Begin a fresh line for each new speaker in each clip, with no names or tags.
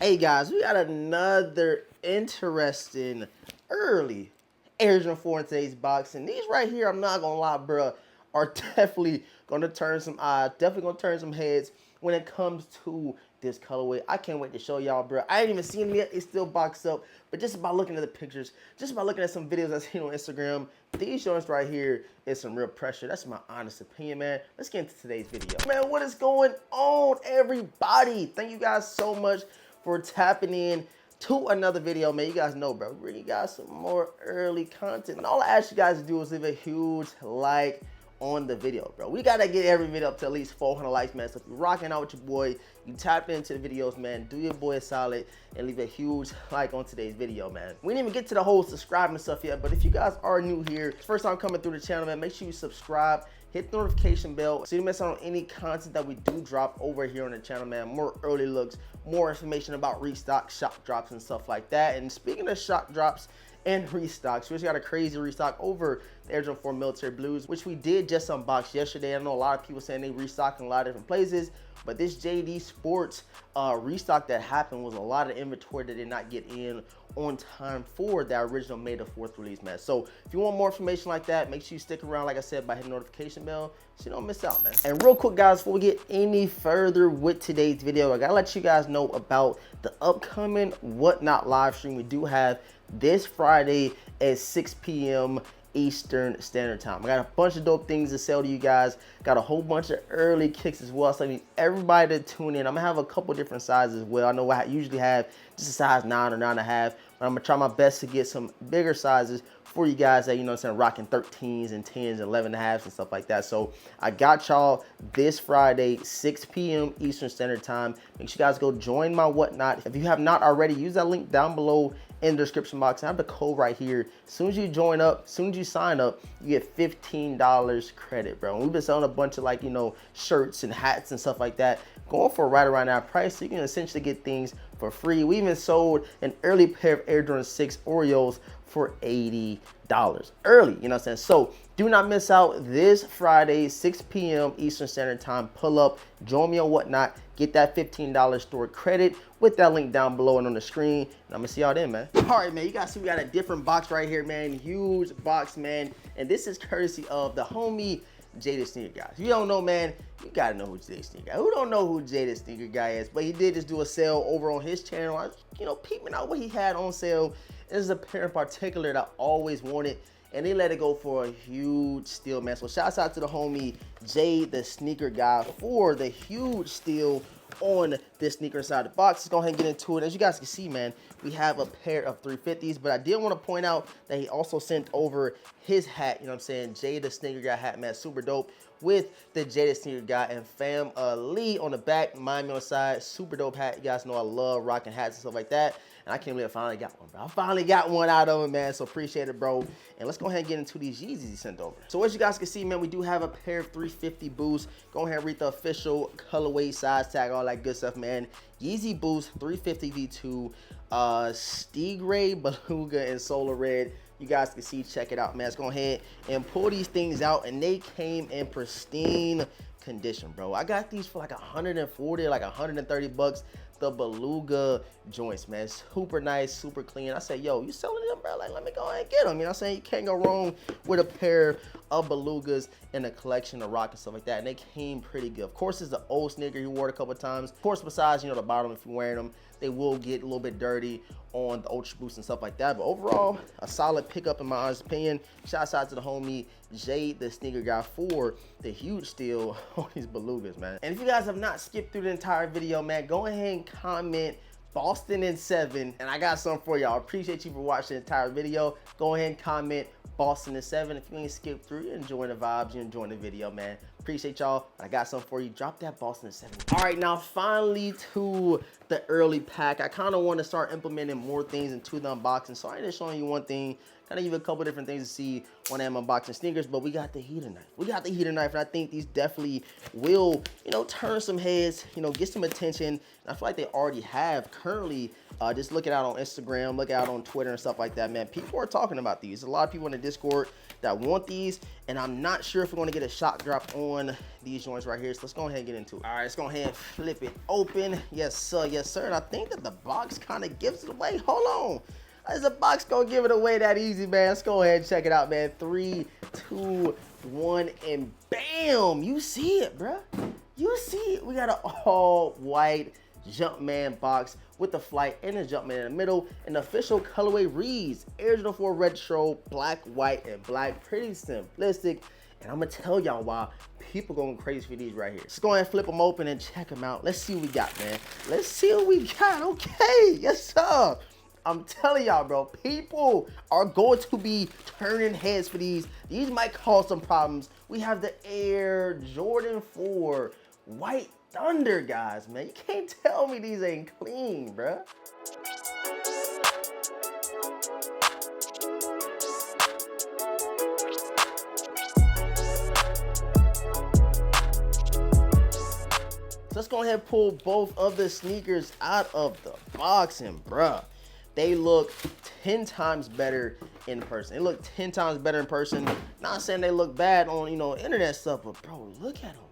Hey guys, we got another interesting early Air Jordan 4 in today's box. And these right here, I'm not gonna lie, bro, are definitely gonna turn some eyes, definitely gonna turn some heads when it comes to this colorway. I can't wait to show y'all, bro. I ain't even seen them yet, it's still boxed up. But just by looking at the pictures, just by looking at some videos I've seen on Instagram, these joints right here is some real pressure. That's my honest opinion, man. Let's get into today's video. Man, what is going on, everybody? Thank you guys so much for tapping in to another video, man. You guys know, bro, we bring you guys some more early content. And all I ask you guys to do is leave a huge like on the video, bro. We gotta get every video up to at least 400 likes, man. So if you're rocking out with your boy, you tap into the videos, man, do your boy a solid and leave a huge like on today's video, man. We didn't even get to the whole subscribing stuff yet, but if you guys are new here, first time coming through the channel, man, make sure you subscribe, hit the notification bell so you don't miss out on any content that we do drop over here on the channel, man. More early looks, more information about restock, shock drops, and stuff like that. And speaking of shock drops and restocks, we just got a crazy restock over the Air Jordan 4 Military Blues, which we did just unbox yesterday. I know a lot of people saying they restock in a lot of different places, but this JD Sports restock that happened was a lot of inventory that did not get in on time for that original May the 4th release, man. So if you want more information like that, make sure you stick around, like I said, by hitting the notification bell so you don't miss out, man. And real quick, guys, before we get any further with today's video, I gotta let you guys know about the upcoming Whatnot live stream we do have this Friday at 6 p.m. Eastern Standard Time. I got a bunch of dope things to sell to you guys. Got a whole bunch of early kicks as well. So I need everybody to tune in. I'm gonna have a couple different sizes as well. I know I usually have just a size 9 or 9.5, but I'm gonna try my best to get some bigger sizes for you guys that, you know what I'm saying, rocking 13s and 10s and 11.5s and stuff like that. So I got y'all this Friday, 6 p.m. Eastern Standard Time. Make sure you guys go join my Whatnot. If you have not already, use that link down below in the description box. I have the code right here. As soon as you join up, as soon as you sign up, you get $15 credit, bro. And we've been selling a bunch of, like, you know, shirts and hats and stuff like that, going for right around that price, so you can essentially get things for free. We even sold an early pair of Air Jordan 6 Oreos for $80 early, you know what I'm saying? So do not miss out this Friday, 6 p.m. Eastern Standard Time. Pull up, join me on Whatnot, get that $15 store credit with that link down below and on the screen. And I'm gonna see y'all then, man. All right, man, you guys see we got a different box right here, man. Huge box, man. And this is courtesy of the homie Jay the Sneaker Guy. If you don't know, man, you gotta know who Jay the Sneaker Guy. Who don't know who Jay the Sneaker Guy is? But he did just do a sale over on his channel. I was, you know, peeping out what he had on sale. This is a pair in particular that I always wanted, and they let it go for a huge steal, man. So shouts out to the homie Jay the Sneaker Guy for the huge steal on this sneaker inside the box. Let's go ahead and get into it. As you guys can see, man, we have a pair of 350s, but I did want to point out that he also sent over his hat, you know what I'm saying, Jay the Sneaker Guy hat, man, super dope, with the Jay the Sneaker Guy and Fam Lee on the back, Miami on the side. Super dope hat. You guys know I love rocking hats and stuff like that. And I can't believe I finally got one, bro. I finally got one out of it, man. So appreciate it, bro. And let's go ahead and get into these Yeezys he sent over. So as you guys can see, man, we do have a pair of 350 boosts. Go ahead and read the official colorway, size tag, all that good stuff, man. Yeezy Boost 350 V2, Stingray, Beluga, and Solar Red. You guys can see, check it out, man. Let's go ahead and pull these things out, and they came in pristine condition, bro. I got these for like 140, like 130 bucks. The Beluga joints, man, super nice, super clean. I said, yo, you selling them, bro? Like, let me go ahead and get them. You know what I'm saying? You can't go wrong with a pair of Belugas in a collection of rock and stuff like that. And they came pretty good. Of course, it's the old sneaker you wore it a couple of times. Of course, besides, you know, the bottom, if you're wearing them, they will get a little bit dirty on the Ultra Boost and stuff like that. But overall, a solid pickup in my honest opinion. Shouts out to the homie Jay the Sneaker Guy for the huge steal on these Belugas, man. And if you guys have not skipped through the entire video, man, go ahead and comment Boston in 7, and I got something for y'all. Appreciate you for watching the entire video. Go ahead and comment Boston in 7. If you ain't skipped through, you're enjoying the vibes, you're enjoying the video, man. Appreciate y'all. I got something for you. Drop that Boston in 7. All right, now finally to the early pack. I kind of want to start implementing more things into the unboxing, so I ain't just showing you one thing. Kind of give you a couple different things to see when I'm unboxing sneakers, but we got the heater knife. We got the heater knife, and I think these definitely will, you know, turn some heads, you know, get some attention. And I feel like they already have currently Just look it out on Instagram, look it out on Twitter and stuff like that, man. People are talking about these. A lot of people in the Discord that want these, and I'm not sure if we're gonna get a shock drop on these joints right here. So let's go ahead and get into it. All right, let's go ahead and flip it open. Yes, sir, yes, sir. And I think that the box kind of gives it away. Hold on. Is the box gonna give it away that easy, man? Let's go ahead and check it out, man. 3, 2, 1, and bam! You see it, bruh. You see it. We got an all-white Jumpman box with the flight and the Jumpman in the middle. And the official colorway reads Air Jordan 4 Retro, black, white, and black. Pretty simplistic. And I'm gonna tell y'all why people going crazy for these right here. Let's go ahead and flip them open and check them out. Let's see what we got, man. Let's see what we got. Okay, yes, sir. I'm telling y'all, bro, people are going to be turning heads for these. These might cause some problems. We have the Air Jordan 4 White Thunder, guys, man. You can't tell me these ain't clean, bro. So let's go ahead and pull both of the sneakers out of the box, and bruh, they look 10 times better in person. They look 10 times better in person. Not saying they look bad on, you know, internet stuff, but bro, look at them.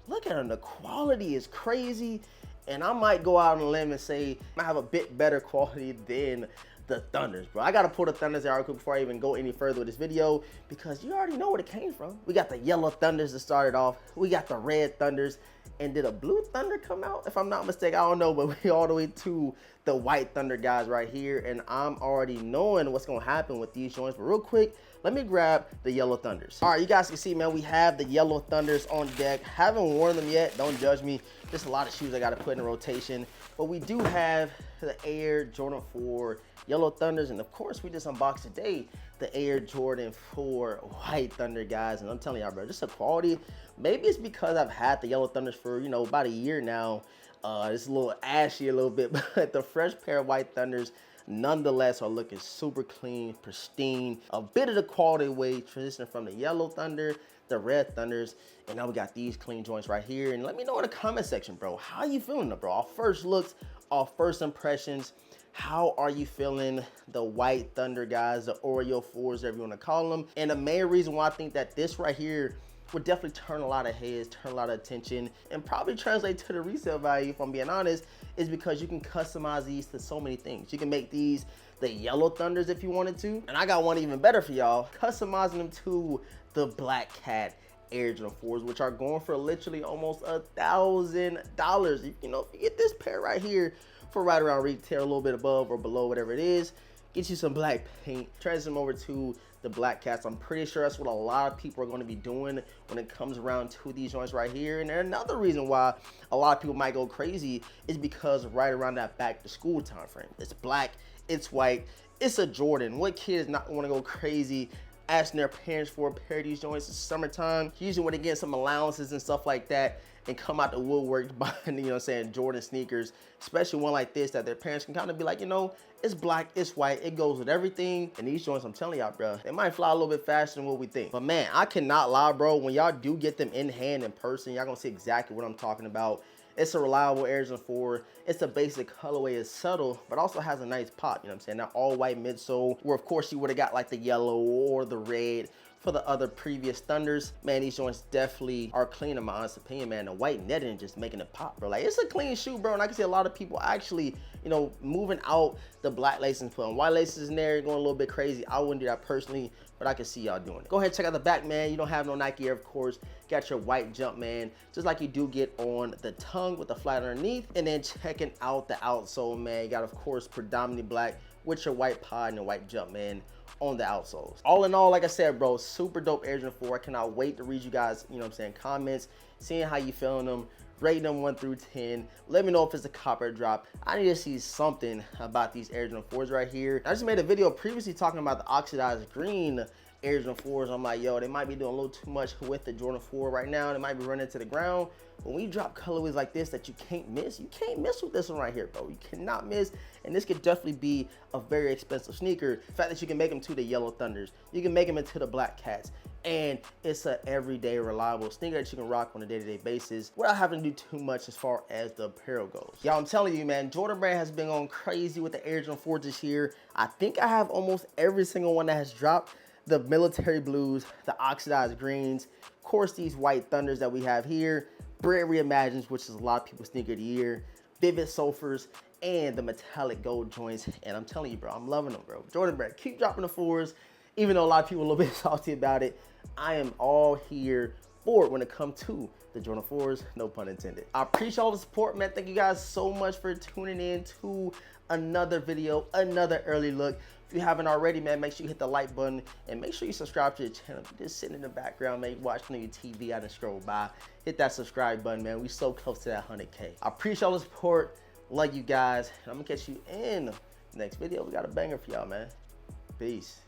Look at them. The quality is crazy. And I might go out on a limb and say I have a bit better quality than the Thunders, bro. I gotta pull the Thunders out quick before I even go any further with this video, because you already know where it came from. We got the yellow Thunders that started off. We got the red Thunders. And did a blue Thunder come out? If I'm not mistaken, I don't know, but we all the way to the white Thunder guys right here. And I'm already knowing what's gonna happen with these joints. But real quick, let me grab the yellow Thunders. All right, you guys can see, man, we have the yellow Thunders on deck. Haven't worn them yet, don't judge me. Just a lot of shoes I gotta put in rotation. But we do have the Air Jordan 4 yellow Thunders. And of course, we just unboxed today the Air Jordan 4 white Thunder, guys. And I'm telling y'all, bro, just the quality. Maybe it's because I've had the yellow Thunders for, you know, about a year now. It's a little ashy a little bit, but the fresh pair of white Thunders nonetheless are looking super clean, pristine. A bit of the quality way transitioning from the yellow Thunder, the red Thunders, and now we got these clean joints right here. And let me know in the comment section, bro, how you feeling, bro? Our first looks, our first impressions. How are you feeling the white Thunder, guys, the Oreo 4s, whatever you want to call them? And the main reason why I think that this right here would definitely turn a lot of heads, turn a lot of attention, and probably translate to the resale value, if I'm being honest, is because you can customize these to so many things. You can make these the yellow Thunders if you wanted to. And I got one even better for y'all, customizing them to the Black Cat Air Jordan 4s, which are going for literally almost $1,000. You know, if you get this pair right here for right around retail, a little bit above or below, whatever it is, get you some black paint, transition them over to the Black Cats. I'm pretty sure that's what a lot of people are going to be doing when it comes around to these joints right here. And another reason why a lot of people might go crazy is because right around that back to school time frame, it's black, it's white, it's a Jordan. What kid is not want to go crazy asking their parents for a pair of these joints? It's summertime, usually when they get some allowances and stuff like that, and come out the woodwork buying, you know what I'm saying, Jordan sneakers, especially one like this that their parents can kind of be like, you know, it's black, it's white, it goes with everything. And these joints, I'm telling y'all, bro, they might fly a little bit faster than what we think. But man, I cannot lie, bro, when y'all do get them in hand in person, y'all gonna see exactly what I'm talking about. It's a reliable Air Jordan 4. It's a basic colorway, it's subtle, but also has a nice pop, you know what I'm saying? That all white midsole, where of course you would have got like the yellow or the red for the other previous Thunders. Man, these joints definitely are clean in my honest opinion, man. The white netting just making it pop, bro. Like, it's a clean shoe, bro, and I can see a lot of people actually, you know, moving out the black laces and putting white laces in there, going a little bit crazy. I wouldn't do that personally, but I can see y'all doing it. Go ahead and check out the back, man. You don't have no Nike Air, of course. Got your white Jumpman, just like you do get on the tongue with the flat underneath. And then checking out the outsole, man. You got, of course, predominantly black with your white pod and the white Jumpman on the outsoles. All in all, like I said, bro, super dope Air Jordan 4. I cannot wait to read you guys, you know what I'm saying, comments, seeing how you feeling them, rating them 1 through 10. Let me know if it's a copper drop. I need to see something about these Air Jordan 4s right here. I just made a video previously talking about the oxidized green Air Jordan 4s. I'm like, yo, they might be doing a little too much with the Jordan 4 right now. They might be running to the ground. When we drop colorways like this that you can't miss with this one right here, bro. You cannot miss, and this could definitely be a very expensive sneaker. The fact that you can make them to the Yellow Thunders, you can make them into the Black Cats, and it's an everyday reliable sneaker that you can rock on a day-to-day basis without having to do too much as far as the apparel goes. Y'all, I'm telling you, man, Jordan Brand has been going crazy with the Air Jordan 4 this year. I think I have almost every single one that has dropped. The military blues, the oxidized greens, of course these white thunders that we have here, Bread Reimagines, which is a lot of people's sneaker of the year, Vivid Sulfurs, and the metallic gold joints. And I'm telling you, bro, I'm loving them, bro. Jordan Brand, keep dropping the 4s. Even though a lot of people are a little bit salty about it, I am all here for it when it comes to the Jordan 4s, no pun intended. I appreciate all the support, man. Thank you guys so much for tuning in to another video, another early look. If you haven't already, man, make sure you hit the like button and make sure you subscribe to the channel. If you're just sitting in the background, man, watching on your TV, I done scroll by, hit that subscribe button, man. We so close to that 100K. I appreciate all the support. Love you guys. And I'm gonna catch you in the next video. We got a banger for y'all, man. Peace.